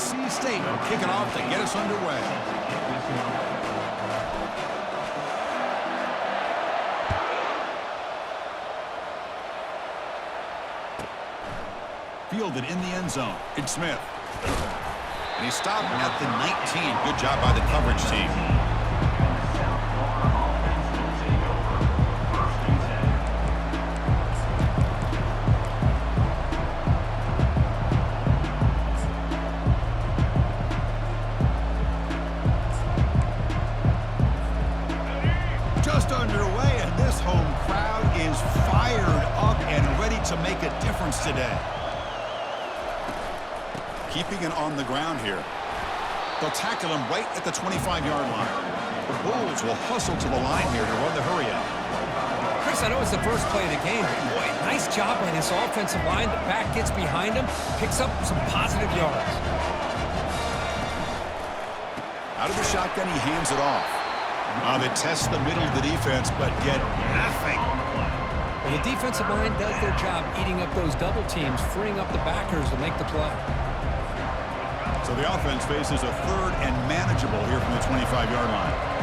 NC State will kick it off to get us underway. Fielded in the end zone. It's Smith. And he stopped at the 19. Good job by the coverage team. Just underway, and this home crowd is fired up and ready to make a difference today. Keeping it on the ground here. They'll tackle him right at the 25-yard line. The Bulls will hustle to the line here to run the hurry-up. Chris, I know it's the first play of the game, but boy, nice job by this offensive line. The back gets behind him, picks up some positive yards. Out of the shotgun, he hands it off. They test the middle of the defense, but get nothing. Well, the defensive line does their job eating up those double teams, freeing up the backers to make the play. So the offense faces a third and manageable here from the 25-yard line.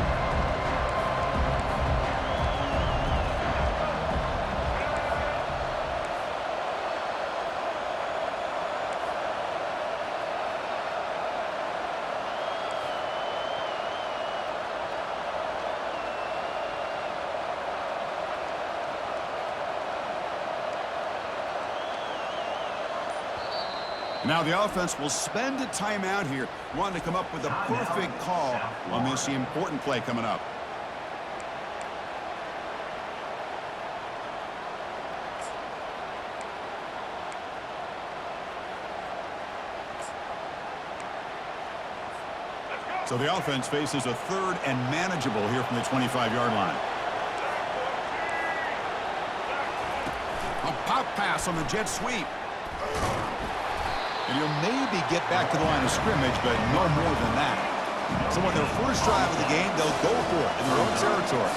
Now the offense will spend a timeout here, wanting to come up with a perfect call on this important play coming up. So the offense faces a third and manageable here from the 25-yard line. A pop pass on the jet sweep. And he'll maybe get back to the line of scrimmage, but no more than that. So on their first drive of the game, they'll go for it in their own territory.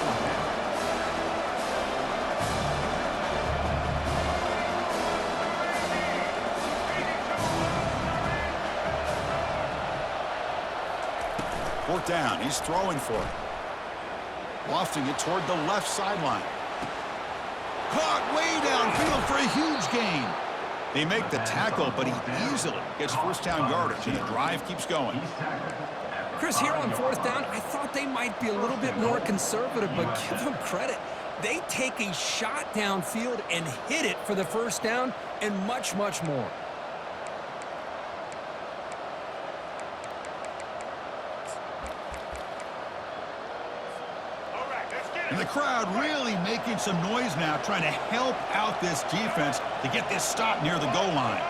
Fourth down, he's throwing for it. Lofting it toward the left sideline. Caught way downfield for a huge gain. They make the tackle, but he easily gets first down yardage, and the drive keeps going. Chris, here on fourth down, I thought they might be a little bit more conservative, but give them credit. They take a shot downfield and hit it for the first down and much, much more. And the crowd really making some noise now, trying to help out this defense to get this stop near the goal line.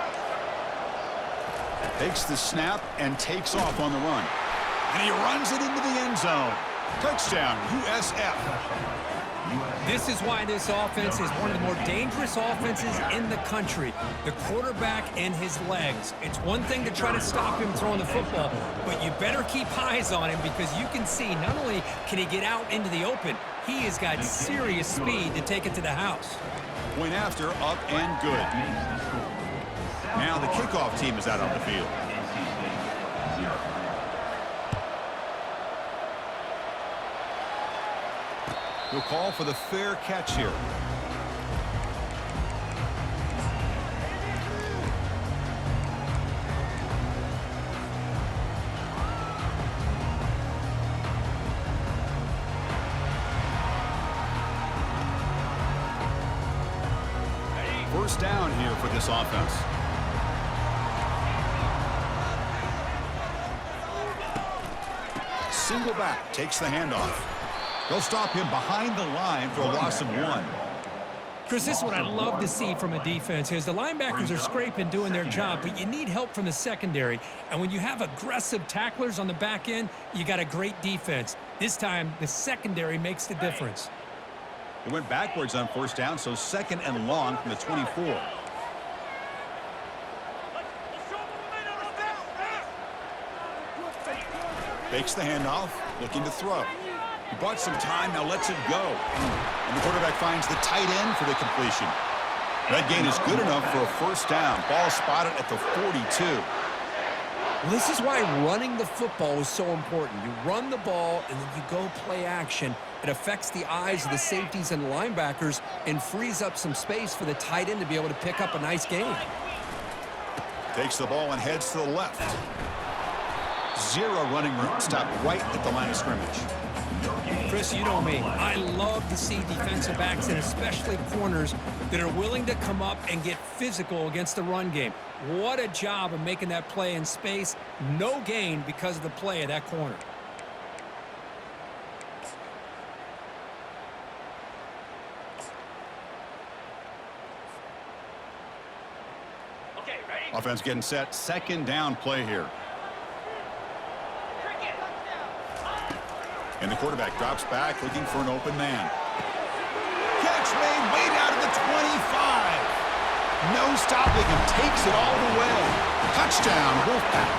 Takes the snap and takes off on the run. And he runs it into the end zone. Touchdown, USF. This is why this offense is one of the more dangerous offenses in the country. The quarterback and his legs. It's one thing to try to stop him throwing the football, but you better keep eyes on him because you can see not only can he get out into the open, he has got serious speed to take it to the house. Point after, up and good. Now the kickoff team is out on the field. He'll call for the fair catch here. First down here for this offense. Single back, takes the handoff. They'll stop him behind the line for a loss of 1. Chris, this is what I love to see from a defense is the linebackers are scraping, doing their job, but you need help from the secondary. And when you have aggressive tacklers on the back end, you got a great defense. This time, the secondary makes the difference. It went backwards on first down, so second and long from the 24. Fakes the handoff, looking to throw. He bought some time, now lets it go. And the quarterback finds the tight end for the completion. That gain is good enough for a first down. Ball spotted at the 42. Well, this is why running the football is so important. You run the ball, and then you go play action. It affects the eyes of the safeties and linebackers and frees up some space for the tight end to be able to pick up a nice gain. Takes the ball and heads to the left. Zero running room. Stop right at the line of scrimmage. Chris, you know me. I love to see defensive backs and especially corners that are willing to come up and get physical against the run game. What a job of making that play in space. No gain because of the play of that corner. Okay, ready? Offense getting set. Second down play here. And the quarterback drops back, looking for an open man. Catch made way down to the 25. No stopping him. Takes it all the way. Touchdown, Wolfpack.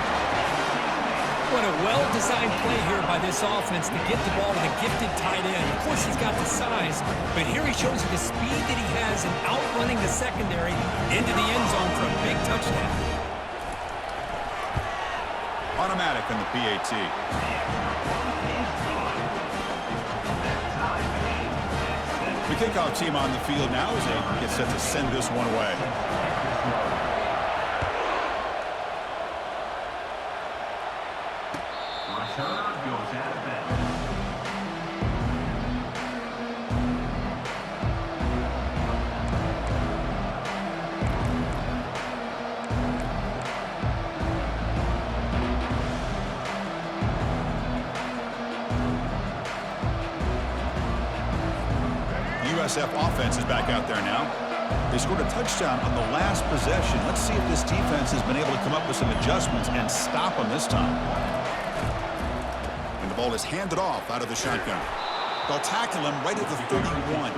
What a well-designed play here by this offense to get the ball to the gifted tight end. Of course, he's got the size, but here he shows you the speed that he has in outrunning the secondary into the end zone for a big touchdown. Automatic on the PAT. The kickoff team on the field now as they get set to send this one away. Return goes out of bounds. USF offense is back out there now. They scored a touchdown on the last possession. Let's see if this defense has been able to come up with some adjustments and stop them this time. And the ball is handed off out of the shotgun. They'll tackle him right at the 31.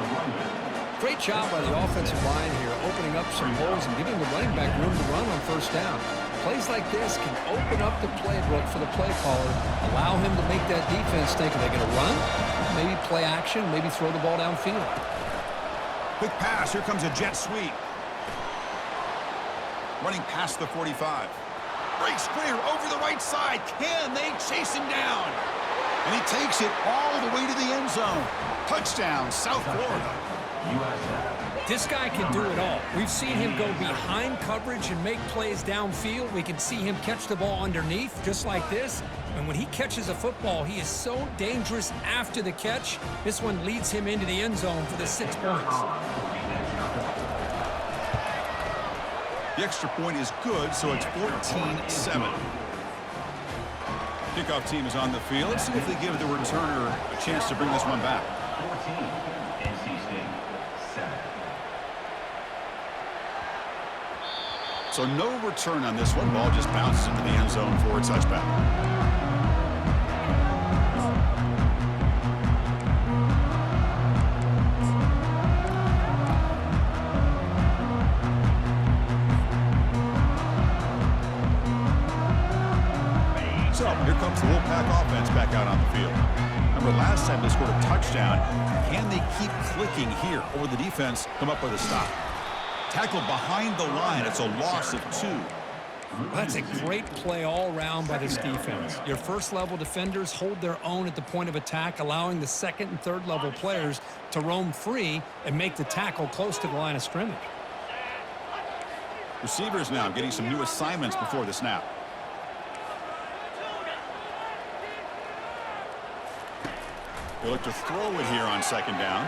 Great job by the offensive line here, opening up some holes and giving the running back room to run on first down. Plays like this can open up the playbook for the play caller, allow him to make that defense think, are they going to run? Maybe play action, maybe throw the ball downfield. Quick pass. Here comes a jet sweep. Running past the 45. Breaks clear over the right side. Can they chase him down? And he takes it all the way to the end zone. Touchdown, South Florida. This guy can do it all. We've seen him go behind coverage and make plays downfield. We can see him catch the ball underneath just like this. And when he catches a football, he is so dangerous after the catch. This one leads him into the end zone for the 6 points. The extra point is good, so it's 14-7. Kickoff team is on the field. Let's see if they give the returner a chance to bring this one back. 14, NC State, 7. So no return on this one. Ball just bounces into the end zone for a touchback. So here comes the Wolfpack offense back out on the field. Remember last time they scored a touchdown. Can they keep clicking here? Or will the defense come up with a stop? Tackled behind the line. It's a loss of 2. That's a great play all around by this defense. Your first-level defenders hold their own at the point of attack, allowing the second and third-level players to roam free and make the tackle close to the line of scrimmage. Receivers now getting some new assignments before the snap. They look to throw it here on second down.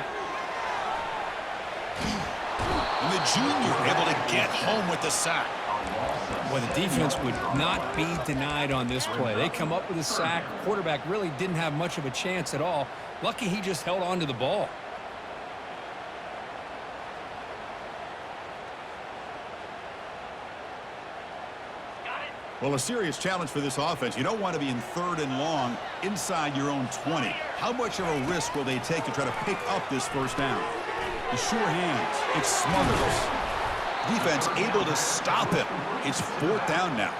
And the junior able to get home with the sack. Well, the defense would not be denied on this play. They come up with a sack. Quarterback really didn't have much of a chance at all. Lucky he just held on to the ball. Well, a serious challenge for this offense. You don't want to be in 3rd and long inside your own 20. How much of a risk will they take to try to pick up this first down? The sure hands. It smothers. Defense able to stop him. It's 4th down now.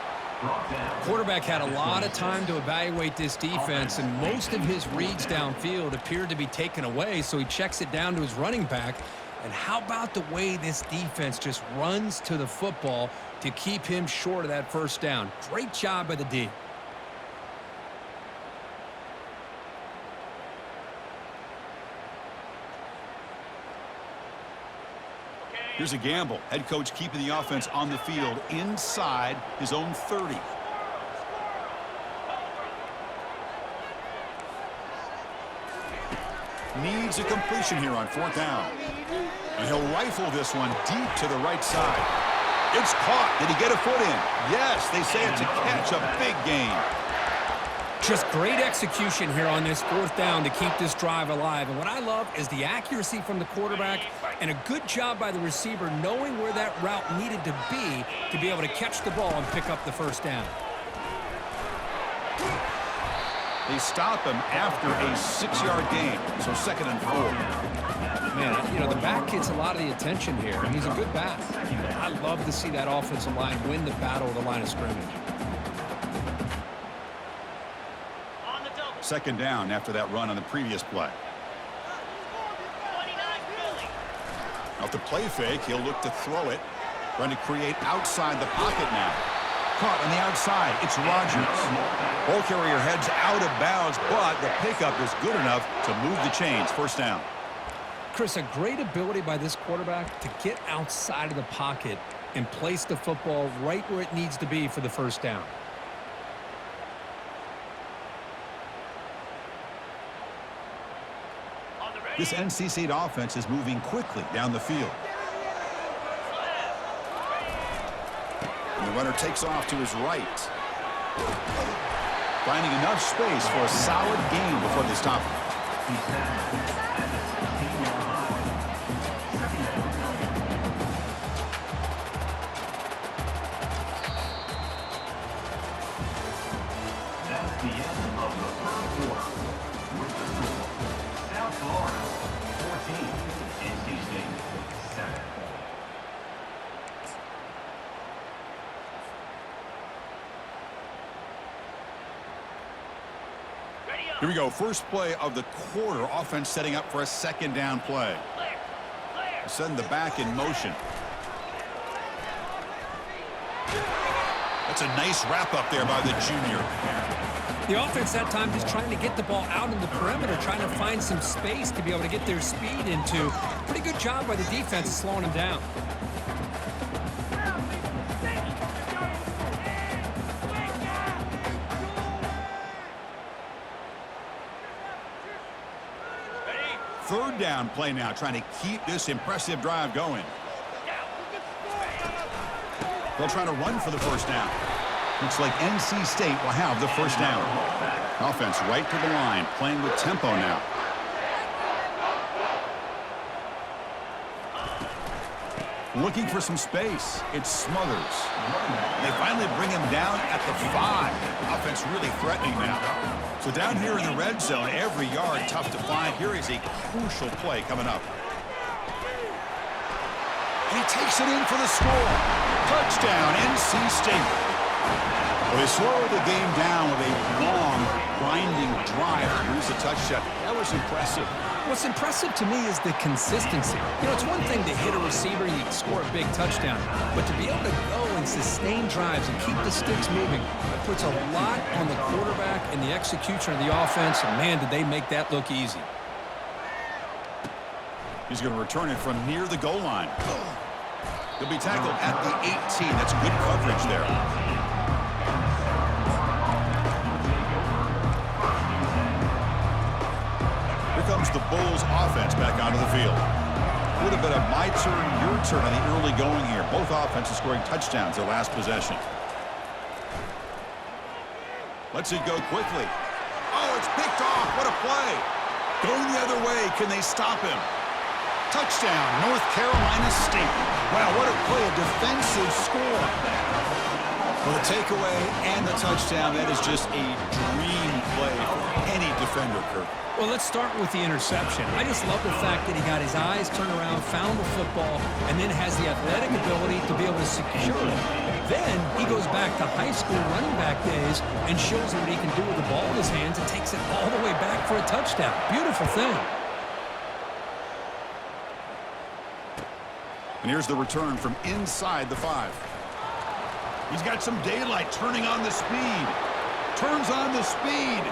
Quarterback had a lot of time to evaluate this defense, and most of his reads downfield appeared to be taken away, so he checks it down to his running back. And how about the way this defense just runs to the football to keep him short of that first down? Great job by the D. Here's a gamble. Head coach keeping the offense on the field inside his own 30. Needs a completion here on 4th down. And he'll rifle this one deep to the right side. It's caught. Did he get a foot in? Yes, they say it's a catch, a big gain. Just great execution here on this 4th down to keep this drive alive. And what I love is the accuracy from the quarterback and a good job by the receiver knowing where that route needed to be able to catch the ball and pick up the first down. They stop him after a 6-yard gain, so 2nd and 4. Man, you know, the back gets a lot of the attention here, and he's a good back. I love to see that offensive line win the battle of the line of scrimmage. 2nd down after that run on the previous play. Off the play fake, he'll look to throw it. Trying to create outside the pocket now. Caught on the outside. It's Rodgers. Ball carrier heads out of bounds, but the pickup is good enough to move the chains. 1st down. Chris, a great ability by this quarterback to get outside of the pocket and place the football right where it needs to be for the first down. This NC State offense is moving quickly down the field. And the runner takes off to his right. Finding enough space for a solid gain before they stop him. That's the end of the 3rd quarter. With the score, South Florida 14, NC State 7. Here we go. First play of the quarter. Offense setting up for a 2nd down play. Send the back in motion. That's a nice wrap up there by the junior. The offense that time just trying to get the ball out in the perimeter, trying to find some space to be able to get their speed into. Pretty good job by the defense slowing them down. Third down play now, trying to keep this impressive drive going. They'll try to run for the first down. Looks like NC State will have the first down. Offense right to the line, playing with tempo now. Looking for some space. It's Smothers. They finally bring him down at the 5. Offense really threatening now. So down here in the red zone, every yard tough to find. Here is a crucial play coming up. And he takes it in for the score. Touchdown, NC State. Well, they slow the game down with a long, grinding drive to lose a touchdown. That was impressive. What's impressive to me is the consistency. You know, it's one thing to hit a receiver and you can score a big touchdown, but to be able to go and sustain drives and keep the sticks moving, it puts a lot on the quarterback and the execution of the offense, and man, did they make that look easy. He's going to return it from near the goal line. He'll be tackled at the 18. That's good coverage there. Comes the Bulls offense back onto the field. Would have been a my turn, your turn on the early going here. Both offenses scoring touchdowns their last possession. Lets it go quickly. Oh, it's picked off. What a play. Going the other way. Can they stop him? Touchdown, North Carolina State. Wow, what a play. A defensive score. Well, the takeaway and the touchdown, that is just a dream play for any defender, Kirk. Well, let's start with the interception. I just love the fact that he got his eyes turned around, found the football, and then has the athletic ability to be able to secure it. Then he goes back to high school running back days and shows what he can do with the ball in his hands and takes it all the way back for a touchdown. Beautiful thing. And here's the return from inside the 5. He's got some daylight, turning on the speed. Turns on the speed.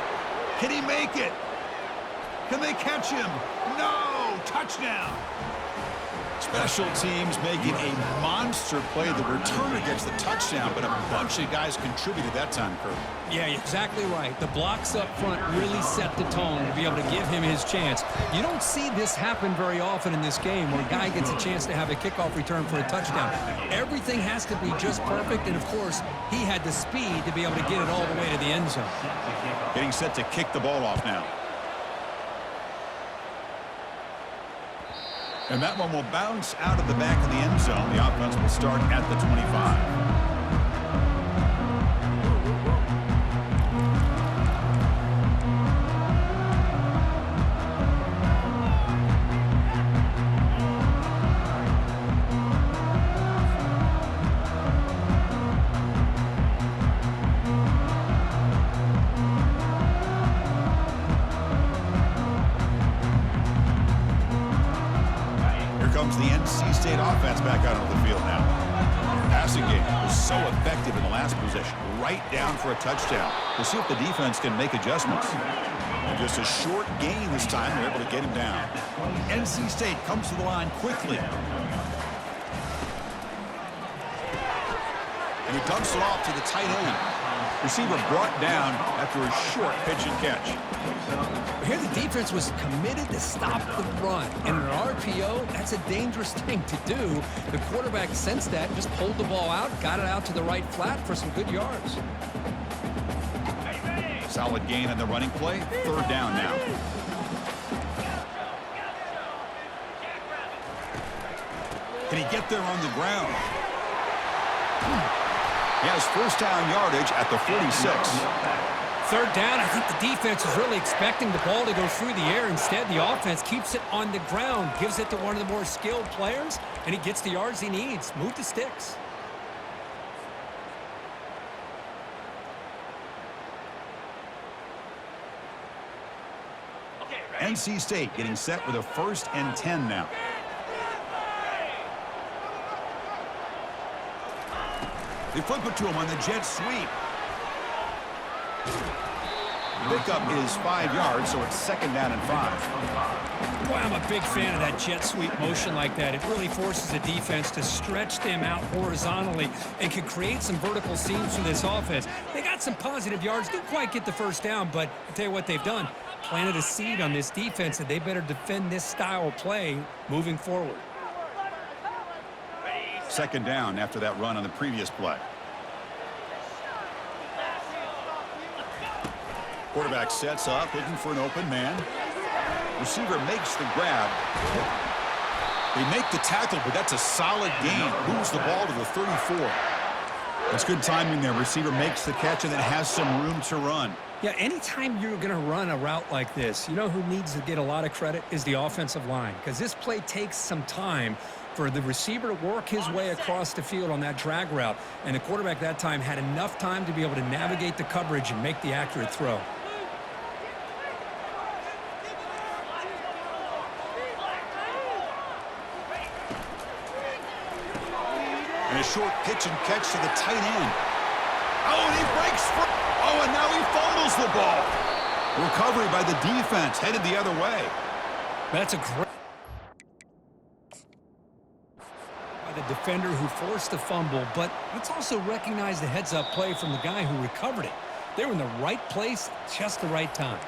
Can he make it? Can they catch him? No! Touchdown! Special teams making a monster play. The returner gets the touchdown, but a bunch of guys contributed that time, Kurt. Yeah, you're exactly right. The blocks up front really set the tone to be able to give him his chance. You don't see this happen very often in this game where a guy gets a chance to have a kickoff return for a touchdown. Everything has to be just perfect, and of course, he had the speed to be able to get it all the way to the end zone. Getting set to kick the ball off now. And that one will bounce out of the back of the end zone. The offense will start at the 25. Comes the NC State offense back out onto the field now. The passing game was so effective in the last possession, right down for a touchdown. We'll see if the defense can make adjustments. And just a short gain this time, they're able to get him down. NC State comes to the line quickly. And he dumps it off to the tight end. Receiver brought down after a short pitch and catch. Here the defense was committed to stop the run. In an RPO, that's a dangerous thing to do. The quarterback sensed that, just pulled the ball out, got it out to the right flat for some good yards. Solid gain on the running play. Third down now. Can he get there on the ground? He has first down yardage at the 46. Third down, I think the defense is really expecting the ball to go through the air. Instead, the offense keeps it on the ground, gives it to one of the more skilled players, and he gets the yards he needs. Move the sticks. NC State getting set with a 1st and 10 now. They flip it to him on the jet sweep. Pickup is 5 yards, so it's 2nd down and 5. Boy, I'm a big fan of that jet sweep motion like that. It really forces the defense to stretch them out horizontally and can create some vertical seams for this offense. They got some positive yards, didn't quite get the first down, but I'll tell you what they've done. Planted a seed on this defense that they better defend this style of play moving forward. 2nd down after that run on the previous play. Quarterback sets up, looking for an open man. Receiver makes the grab. They make the tackle, but that's a solid gain. Moves the ball to the 34. That's good timing there. Receiver makes the catch and then has some room to run. Yeah, anytime you're going to run a route like this, you know who needs to get a lot of credit is the offensive line, because this play takes some time for the receiver to work his way across the field on that drag route, and the quarterback that time had enough time to be able to navigate the coverage and make the accurate throw. And a short pitch and catch to the tight end. Oh, and he breaks free. Oh, and now he fumbles the ball. Recovery by the defense, headed the other way. That's a great by the defender who forced the fumble, but let's also recognize the heads-up play from the guy who recovered it. They were in the right place, just the right time.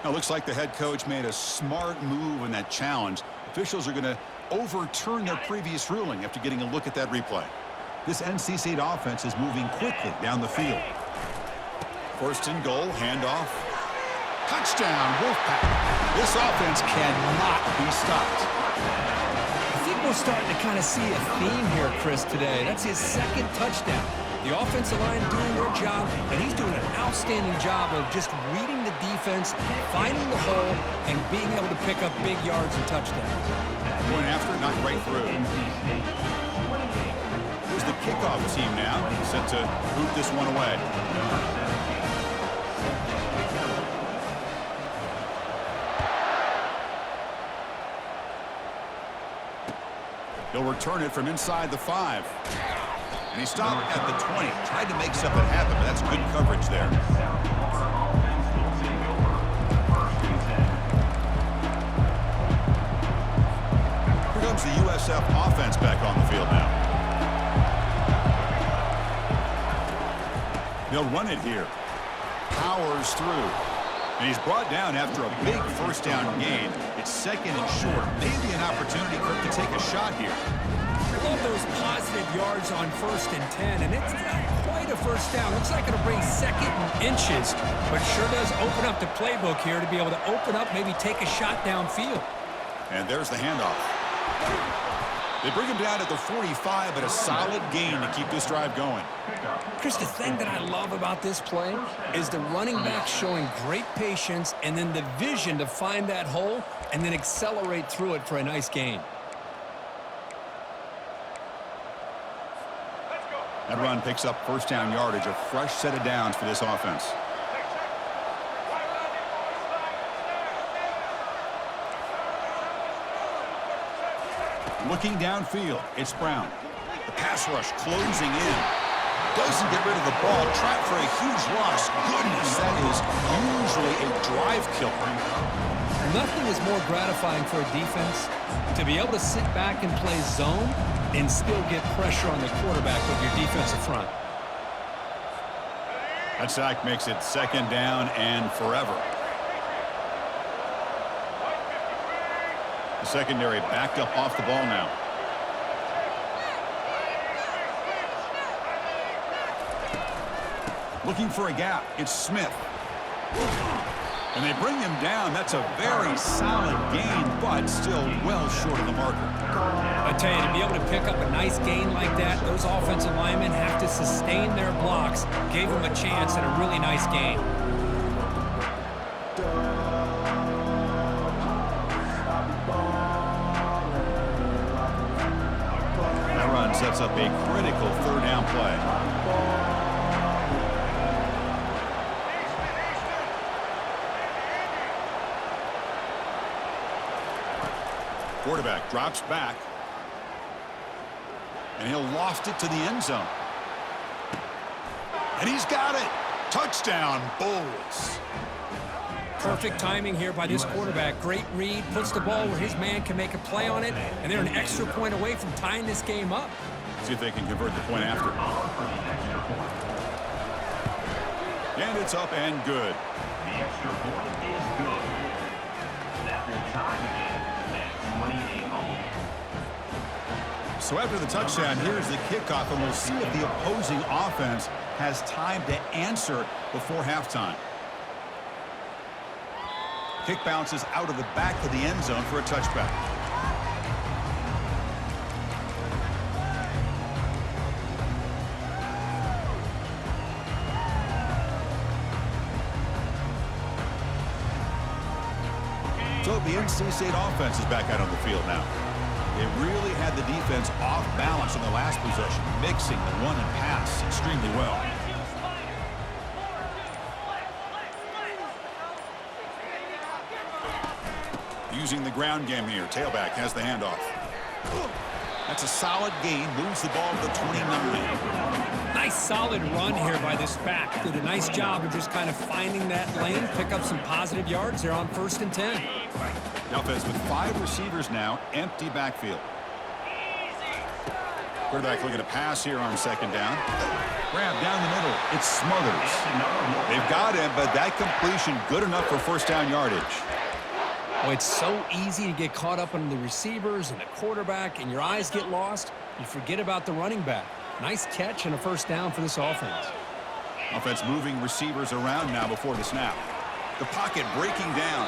Now, looks like the head coach made a smart move in that challenge. Officials are going to overturn their previous ruling after getting a look at that replay. This NC State offense is moving quickly down the field. 1st and goal, handoff. Touchdown, Wolfpack. This offense cannot be stopped. I think we're starting to kind of see a theme here, Chris, today. That's his 2nd touchdown. The offensive line doing their job, and he's doing an outstanding job of just reading the defense, finding the hole, and being able to pick up big yards and touchdowns. Going after it, not right through. Here's the kickoff team now, set to boot this one away. He'll return it from inside the 5. And he stopped at the 20. Tried to make something happen, but that's good coverage there. South Florida offense will take over. First and 10. Here comes the USF offense back on the field now. They'll run it here. Powers through. And he's brought down after a big first down gain. It's second and short. Maybe an opportunity for him to take a shot here. I love those positive yards on 1st and 10, and it's not quite a first down. Looks like it'll bring second and inches, but sure does open up the playbook here to be able to open up, maybe take a shot downfield. And there's the handoff. They bring him down at the 45, but a solid gain to keep this drive going. Chris, the thing that I love about this play is the running back showing great patience and then the vision to find that hole and then accelerate through it for a nice gain. That run picks up first down yardage, a fresh set of downs for this offense. Looking downfield, it's Brown. The pass rush closing in. Doesn't get rid of the ball. Trapped for a huge loss. Goodness, that is usually a drive killer. Nothing is more gratifying for a defense to be able to sit back and play zone and still get pressure on the quarterback with your defensive front. That sack makes it second down and forever. The secondary backed up off the ball now. Looking for a gap. It's Smith. And they bring him down. That's a very solid gain, but still well short of the marker. I tell you, to be able to pick up a nice gain like that, those offensive linemen have to sustain their blocks. Gave them a chance at a really nice gain. That run sets up a critical third down play. Quarterback drops back. And he'll loft it to the end zone. And he's got it. Touchdown, Bulls. Perfect timing here by this quarterback. Great read, puts the ball where his man can make a play on it, and they're an extra point away from tying this game up. See if they can convert the point after. And it's up and good. The extra point is good. That will tie the game at 28 all. So after the touchdown, here's the kickoff, and we'll see if the opposing offense has time to answer before halftime. Kick bounces out of the back of the end zone for a touchback. So the NC State offense is back out on the field now. They really had the defense off balance in the last possession, mixing the run and pass extremely well. Using the ground game here. Tailback has the handoff. That's a solid gain. Moves the ball to the 29. Nice solid run here by this back. Did a nice job of just kind of finding that lane, pick up some positive yards. They're on 1st and 10. The offense with 5 receivers now, empty backfield. Quarterback looking to pass here on second down. Grab down the middle. It's Smothers. They've got him, but that completion good enough for first down yardage. Oh, it's so easy to get caught up on the receivers and the quarterback, and your eyes get lost. You forget about the running back. Nice catch and a first down for this offense. Offense moving receivers around now before the snap. The pocket breaking down.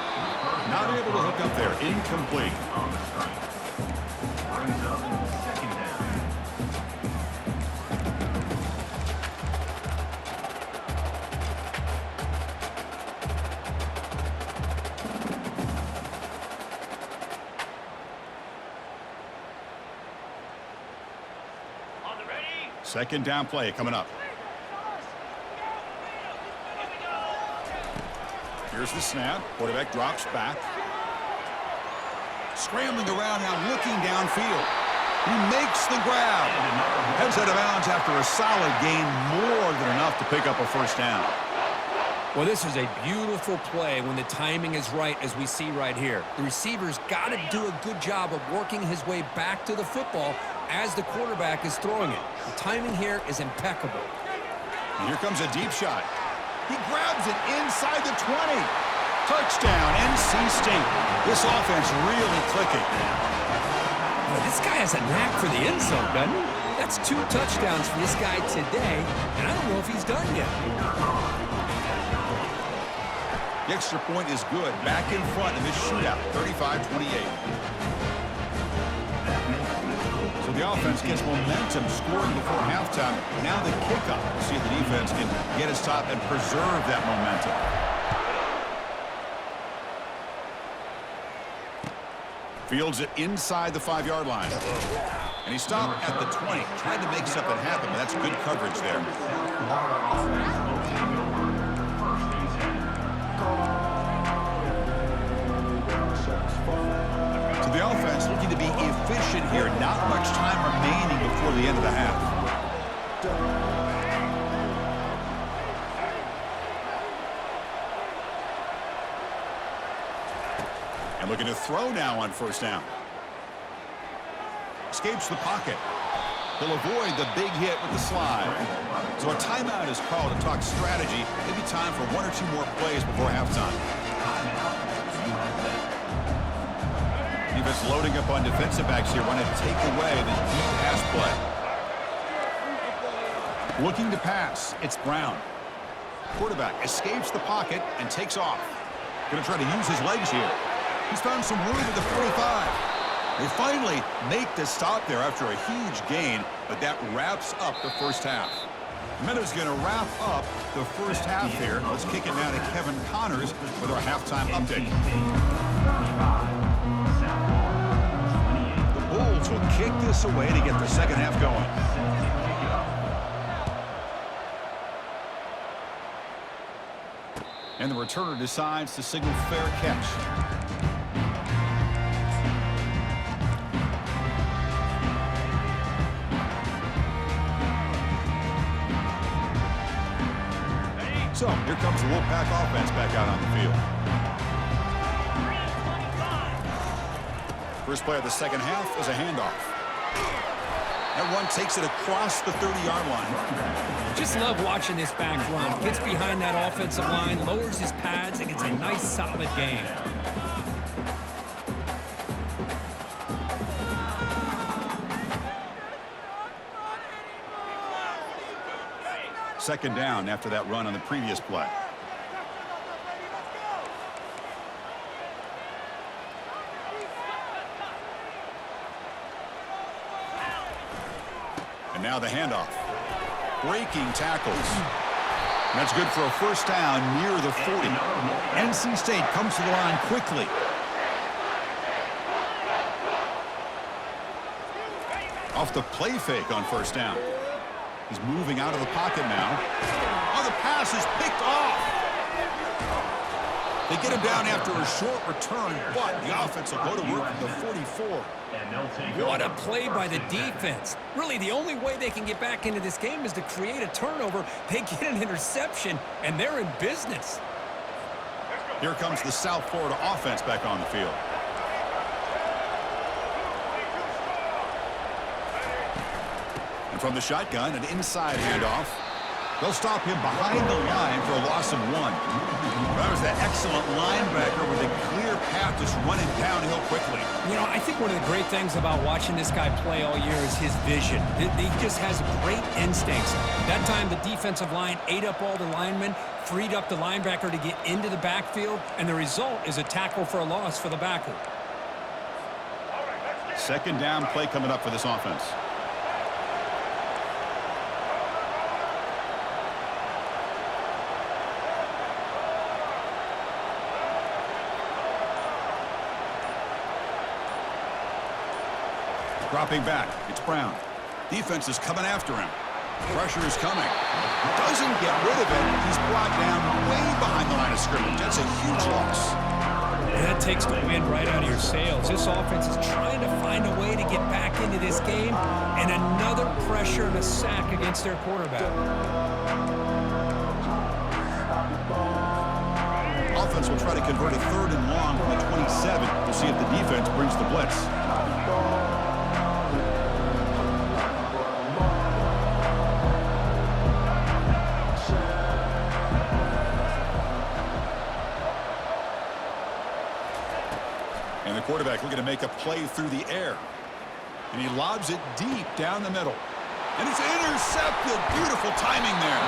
Not able to hook up there. Incomplete. On the strike. Brings up second down. Second down play coming up. Here's the snap. Quarterback drops back. Scrambling around now, looking downfield. He makes the grab. Heads out of bounds after a solid gain, more than enough to pick up a first down. Well, this is a beautiful play when the timing is right, as we see right here. The receiver's got to do a good job of working his way back to the football as the quarterback is throwing it. The timing here is impeccable. And here comes a deep shot. He grabs it inside the 20. Touchdown, NC State. This offense really clicking. Well, this guy has a knack for the end zone, doesn't he? That's 2 touchdowns for this guy today, and I don't know if he's done yet. The extra point is good. Back in front in this shootout, 35-28. So the offense gets momentum scoring before halftime. Now the kickoff. See if the defense can get his top and preserve that momentum. Fields it inside the 5-yard line. And he stopped at the 20. Tried to make something happen, but that's good coverage there. So the offense looking to be efficient here. Not much time remaining before the end of the half. And looking to throw now on first down. Escapes the pocket. He'll avoid the big hit with the slide. So a timeout is called to talk strategy. Maybe time for 1 or 2 more plays before halftime. Defense loading up on defensive backs here. Want to take away the deep pass play. Looking to pass. It's Brown. Quarterback escapes the pocket and takes off. Going to try to use his legs here. He's found some room at the 45. They finally make the stop there after a huge gain, but that wraps up the first half. Meadows going to wrap up the first half here. Let's kick it now to Kevin Connors with our halftime update. The Bulls will kick this away to get the second half going. And the returner decides to signal fair catch. So here comes the Wolfpack offense back out on the field. First play of the second half is a handoff. That one takes it across the 30-yard line. Just love watching this back run. Gets behind that offensive line, lowers his pads, and gets a nice, solid gain. Second down after that run on the previous play. And now the handoff. Breaking tackles. And that's good for a first down near the 40. NC State comes to the line quickly. Off the play fake on first down. He's moving out of the pocket now. Oh, the pass is picked off. They get him down after a short return, but the offense will go to work from the 44. What a play by the defense. Really, the only way they can get back into this game is to create a turnover. They get an interception, and they're in business. Here comes the South Florida offense back on the field. And from the shotgun, an inside handoff. They'll stop him behind the line for a loss of 1. That was that excellent linebacker with a clear path just running downhill quickly. You know, I think one of the great things about watching this guy play all year is his vision. He just has great instincts. That time, the defensive line ate up all the linemen, freed up the linebacker to get into the backfield, and the result is a tackle for a loss for the backer. Second down play coming up for this offense. Dropping back, it's Brown. Defense is coming after him. Pressure is coming. Doesn't get rid of it. He's brought down way behind the line of scrimmage. That's a huge loss. That takes the wind right out of your sails. This offense is trying to find a way to get back into this game, and another pressure and a sack against their quarterback. Offense will try to convert a 3rd and long from the 27. We'll see if the defense brings the blitz. And the quarterback looking to make a play through the air. And he lobs it deep down the middle. And it's intercepted. Beautiful timing there.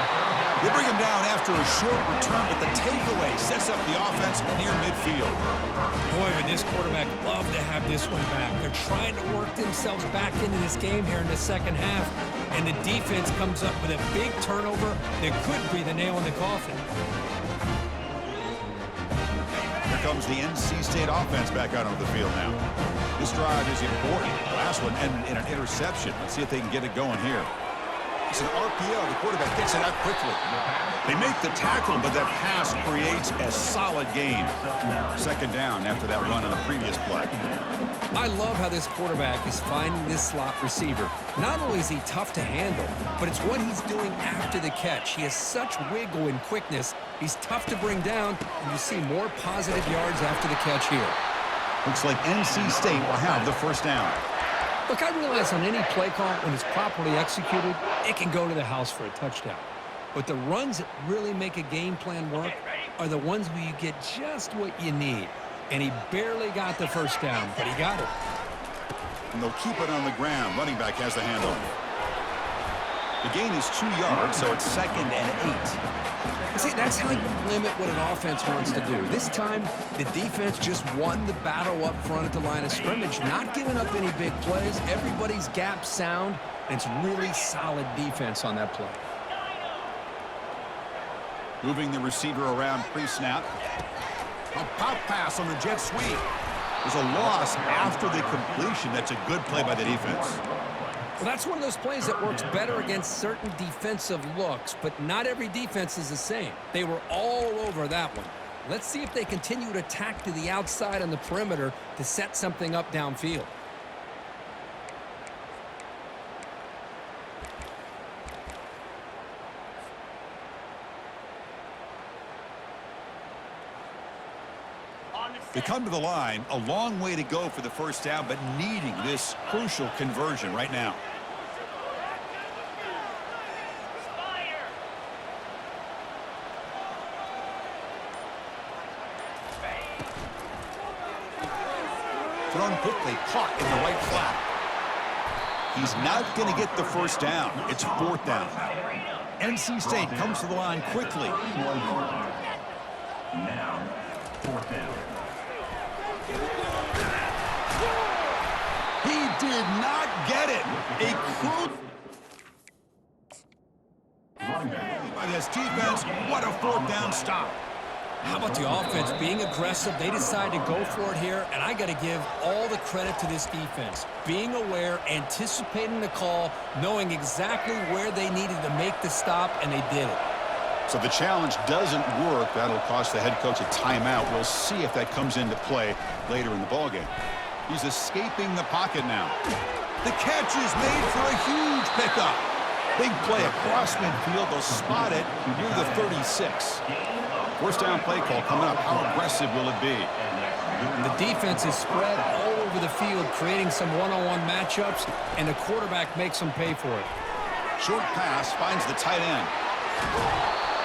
They bring him down after a short return, but the takeaway sets up the offense near midfield. Boy, would this quarterback love to have this one back. They're trying to work themselves back into this game here in the second half. And the defense comes up with a big turnover that could be the nail in the coffin. Here comes the NC State offense back out onto the field now. This drive is important. The last one ended in an interception. Let's see if they can get it going here. It's an RPO. The quarterback gets it out quickly. They make the tackle, but that pass creates a solid gain. 2nd down after that run on the previous play. I love how this quarterback is finding this slot receiver. Not only is he tough to handle, but it's what he's doing after the catch. He has such wiggle and quickness. He's tough to bring down, and you see more positive yards after the catch here. Looks like NC State will have the 1st down. Look, I realize on any play call, when it's properly executed, it can go to the house for a touchdown. But the runs that really make a game plan work are the ones where you get just what you need. And he barely got the 1st down, but he got it. And they'll keep it on the ground. Running back has the handoff. The gain is 2 yards, so it's 2nd and 8. See, that's how you limit what an offense wants to do. This time, the defense just won the battle up front at the line of scrimmage, not giving up any big plays. Everybody's gap sound, and it's really solid defense on that play. Moving the receiver around pre-snap. A pop pass on the jet sweep. There's a loss after the completion. That's a good play by the defense. Well, that's one of those plays that works better against certain defensive looks, but not every defense is the same. They were all over that one. Let's see if they continue to attack to the outside on the perimeter to set something up downfield. They come to the line, a long way to go for the 1st down, but needing this crucial conversion right now. Thrown quickly, caught in the right flat. He's not going to get the 1st down. It's 4th down. NC State comes to the line quickly. Now, 4th down. He did not get it. A crucial by this defense. What a 4th down stop. How about the offense being aggressive? They decide to go for it here, and I got to give all the credit to this defense. Being aware, anticipating the call, knowing exactly where they needed to make the stop, and they did it. So the challenge doesn't work. That'll cost the head coach a timeout. We'll see if that comes into play later in the ballgame. He's escaping the pocket now. The catch is made for a huge pickup. Big play across midfield. They'll spot it near the 36. 1st down play call coming up. How aggressive will it be? The defense is spread all over the field, creating some one-on-one matchups, and the quarterback makes them pay for it. Short pass finds the tight end.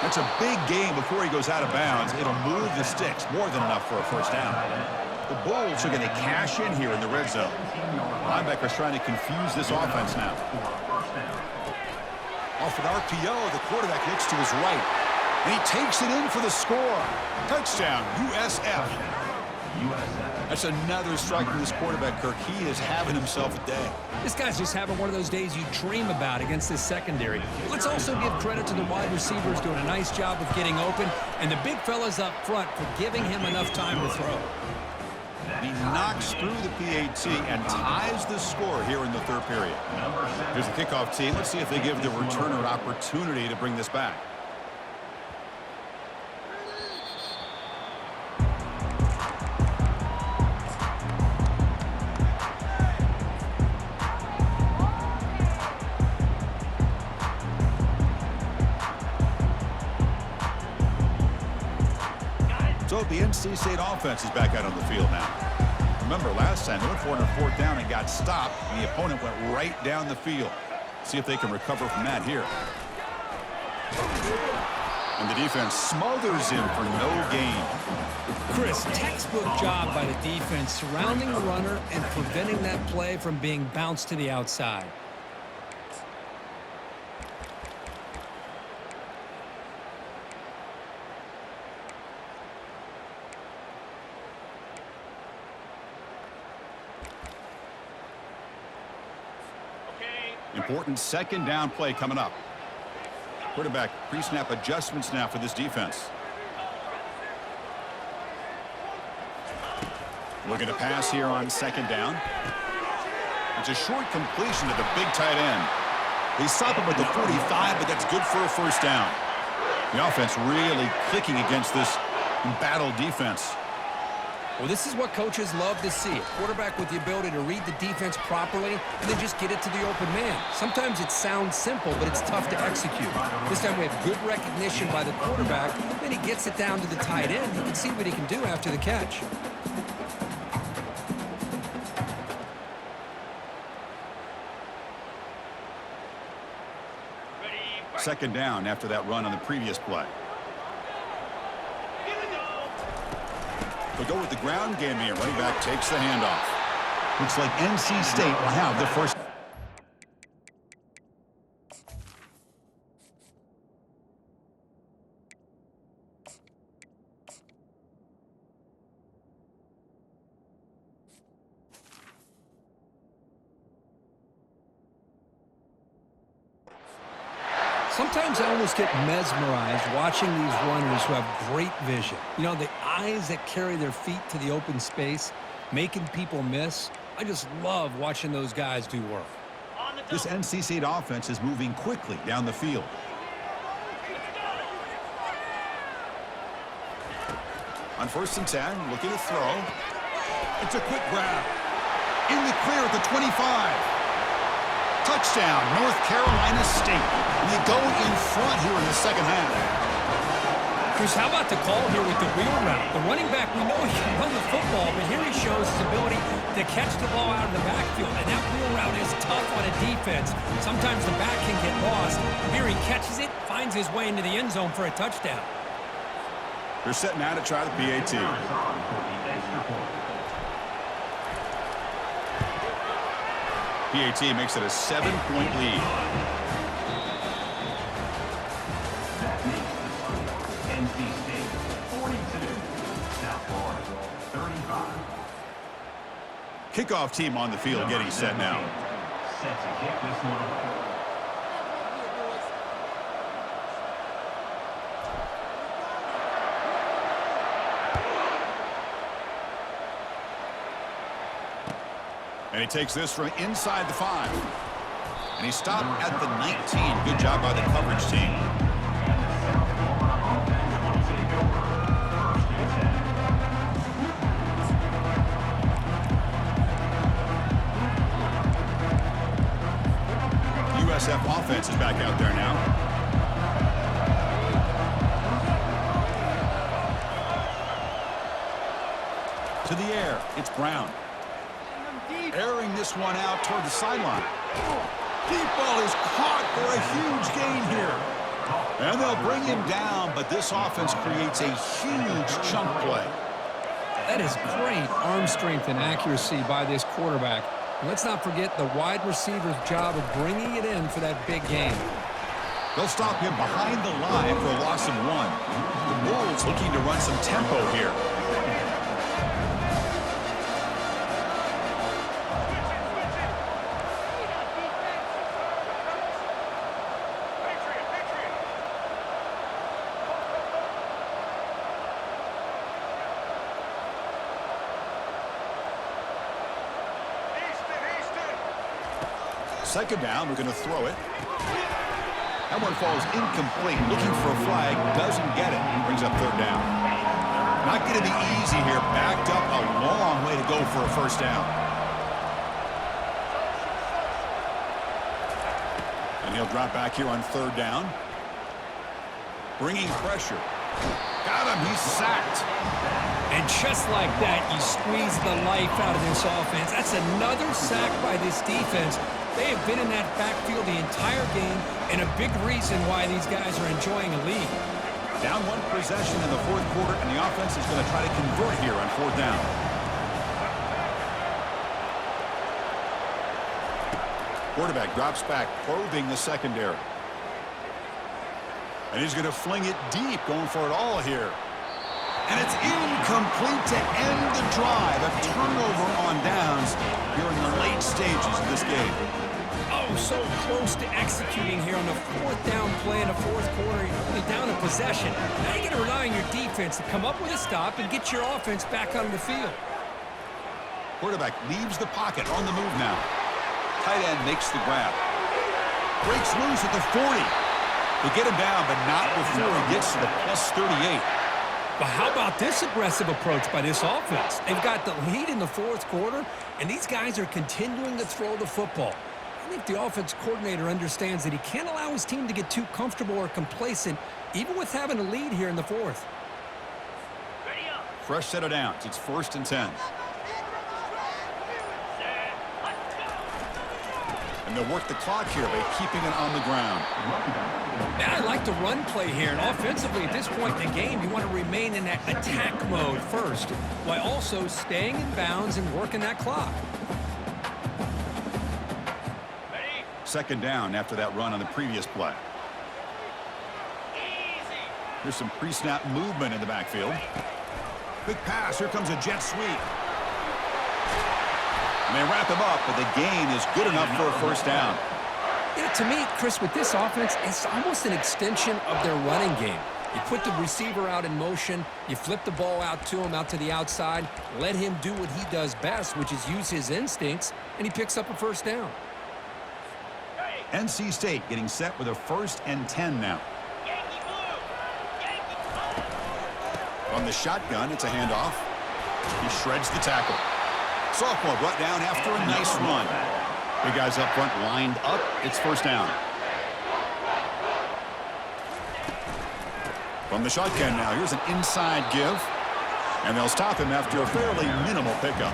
That's a big gain before he goes out of bounds. It'll move the sticks. More than enough for a 1st down. The Bulls are going to cash in here in the red zone. Linebackers trying to confuse this offense now. Off an RPO, the quarterback looks to his right. And he takes it in for the score. Touchdown, USF. That's another strike from this quarterback, Kirk. He is having himself a day. This guy's just having one of those days you dream about against this secondary. Let's also give credit to the wide receivers doing a nice job of getting open, and the big fellas up front for giving him enough time to throw. He knocks through the PAT and ties the score here in the 3rd period. Here's the kickoff team. Let's see if they give the returner an opportunity to bring this back. the NC State offense is back out on the field now. Remember, last time they went for it on 4th down and got stopped, and the opponent went right down the field. See if they can recover from that here. And the defense smothers him for no gain. Chris, textbook job by the defense surrounding the runner and preventing that play from being bounced to the outside. Important 2nd down play coming up. Quarterback pre-snap adjustments now for this defense. Looking to pass here on 2nd down. It's a short completion to the big tight end. They stop him at the 45, but that's good for a 1st down. The offense really clicking against this embattled defense. Well, this is what coaches love to see. A quarterback with the ability to read the defense properly and then just get it to the open man. Sometimes it sounds simple, but it's tough to execute. This time we have good recognition by the quarterback. Then he gets it down to the tight end. You can see what he can do after the catch. Second down after that run on the previous play. They'll go with the ground game here. Running back takes the handoff. Looks like NC State will have the first. Sometimes I almost get mesmerized watching these runners who have great vision. You know, the eyes that carry their feet to the open space, making people miss. I just love watching those guys do work. This NC State offense is moving quickly down the field. On 1st and 10, looking to throw. It's a quick grab. In the clear at the 25. Touchdown, North Carolina State. And they go in front here in the 2nd half. Chris, how about the call here with the wheel route? The running back, we know he can run the football, but here he shows his ability to catch the ball out of the backfield. And that wheel route is tough on a defense. Sometimes the back can get lost. Here he catches it, finds his way into the end zone for a touchdown. They're setting out to try the PAT. PAT makes it a 7-point lead. That makes the score NC State 42, South Florida 35. Kickoff team on the field getting set now. Set to kick this one away. And he takes this from inside the 5. And he stopped at the 19. Good job by the coverage team. USF offense is back out there now. To the air, it's Brown. Airing this one out toward the sideline. Deep ball is caught for a huge gain here. And they'll bring him down, but this offense creates a huge chunk play. That is great arm strength and accuracy by this quarterback. And let's not forget the wide receiver's job of bringing it in for that big gain. They'll stop him behind the line for a loss of 1. The Bulls looking to run some tempo here. Second down, we're going to throw it. That one falls incomplete. Looking for a flag, doesn't get it. Brings up 3rd down. Not going to be easy here. Backed up a long way to go for a 1st down. And he'll drop back here on 3rd down. Bringing pressure. Got him. He's sacked. And just like that, you squeeze the life out of this offense. That's another sack by this defense. They have been in that backfield the entire game, and a big reason why these guys are enjoying a lead. Down one possession in the fourth quarter, and the offense is going to try to convert here on fourth down. Quarterback drops back, probing the secondary. And he's going to fling it deep, going for it all here. And it's incomplete to end the drive. A turnover on downs here in the late stages of this game. Oh, so close to executing here on the fourth down play in the fourth quarter. You're only down a possession. Now you're going to rely on your defense to come up with a stop and get your offense back on the field. Quarterback leaves the pocket on the move now. Tight end makes the grab. Breaks loose at the 40. They get him down, but not before he gets to the plus 38. But how about this aggressive approach by this offense? They've got the lead in the fourth quarter, and these guys are continuing to throw the football. I think the offense coordinator understands that he can't allow his team to get too comfortable or complacent, even with having a lead here in the fourth. Fresh set of downs. It's 1st and 10. And they'll work the clock here by keeping it on the ground. Now I like the run play here, and offensively at this point in the game, you want to remain in that attack mode first, while also staying in bounds and working that clock. Second down after that run on the previous play. Here's some pre-snap movement in the backfield. Quick pass. Here comes a jet sweep. And they wrap him up, but the gain is good enough for a first down. You know, to me, Chris, with this offense, it's almost an extension of their running game. You put the receiver out in motion, you flip the ball out to him, out to the outside, let him do what he does best, which is use his instincts, and he picks up a first down. NC State getting set with a 1st and 10 now. On the shotgun, it's a handoff. He shreds the tackle. Sophomore brought down after a nice run. Big guys up front lined up. It's first down. From the shotgun now, here's an inside give. And they'll stop him after a fairly minimal pickup.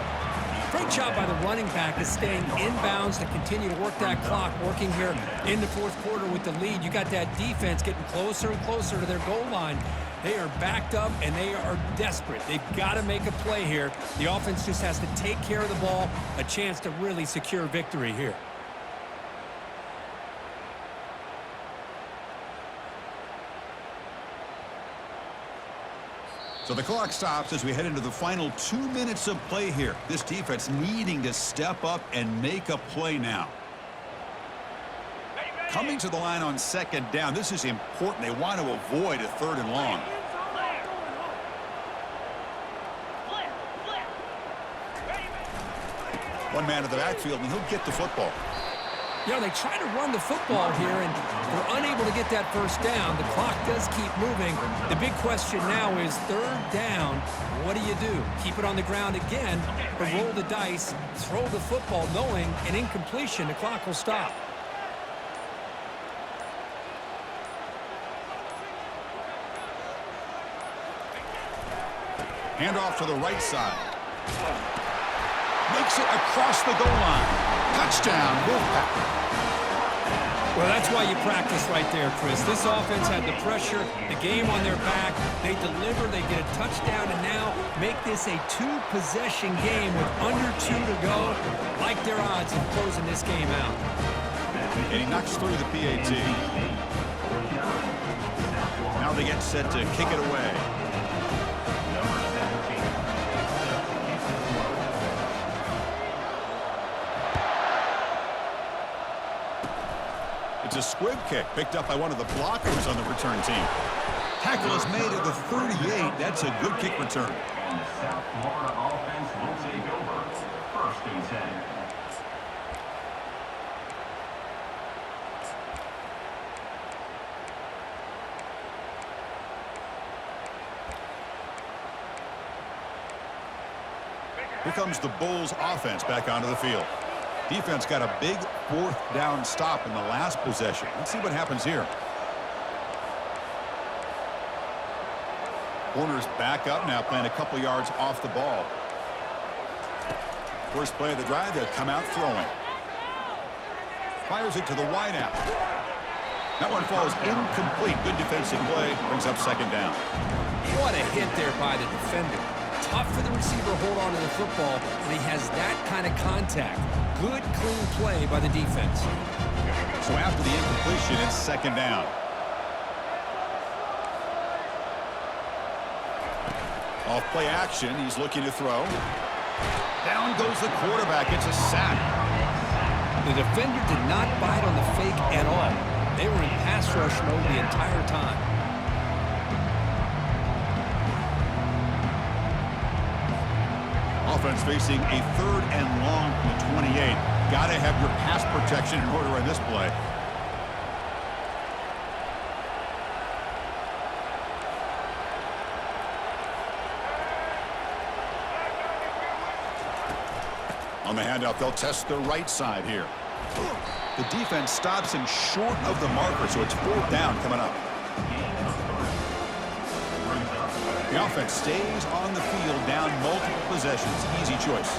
Great job by the running back is staying inbounds to continue to work that clock, working here in the fourth quarter with the lead. You got that defense getting closer and closer to their goal line. They are backed up, and they are desperate. They've got to make a play here. The offense just has to take care of the ball, a chance to really secure victory here. So the clock stops as we head into the final 2 minutes of play here. This defense needing to step up and make a play now. Coming to the line on second down, this is important. They want to avoid a 3rd and long. One man in the backfield, and he'll get the football. You know, they try to run the football here, and they're unable to get that first down. The clock does keep moving. The big question now is 3rd down. What do? Keep it on the ground again, or roll the dice, throw the football, knowing an incompletion, the clock will stop. Handoff to the right side. Makes it across the goal line. Touchdown, Wolfpack. Well, that's why you practice right there, Chris. This offense had the pressure, the game on their back. They deliver, they get a touchdown, and now make this a 2-possession game with under 2 to go. Like their odds of closing this game out. And he knocks through the PAT. Now they get set to kick it away. It's a squib kick picked up by one of the blockers on the return team. Tackle is made at the 38. That's a good kick return. And the South Florida offense will take over. 1st and 10. Here comes the Bulls offense back onto the field. Defense got a big 4th down stop in the last possession. Let's see what happens here. Corner's back up now, playing a couple yards off the ball. First play of the drive, they'll come out throwing. Fires it to the wideout. That one falls incomplete. Good defensive play. Brings up second down. What a hit there by the defender. Tough for the receiver to hold on to the football when he has that kind of contact. Good, clean play by the defense. So after the incompletion, it's second down. Off play action, he's looking to throw. Down goes the quarterback. It's a sack. The defender did not bite on the fake at all. They were in pass rush mode the entire time. Offense facing a 3rd and long from the 28. Got to have your pass protection in order on this play. On the handoff, they'll test the right side here. The defense stops him short of the marker, so it's 4th down coming up. The offense stays on the field, down multiple possessions. Easy choice.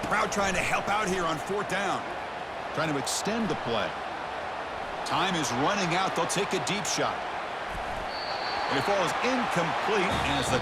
Crowd trying to help out here on 4th down. Trying to extend the play. Time is running out. They'll take a deep shot. And it falls incomplete as the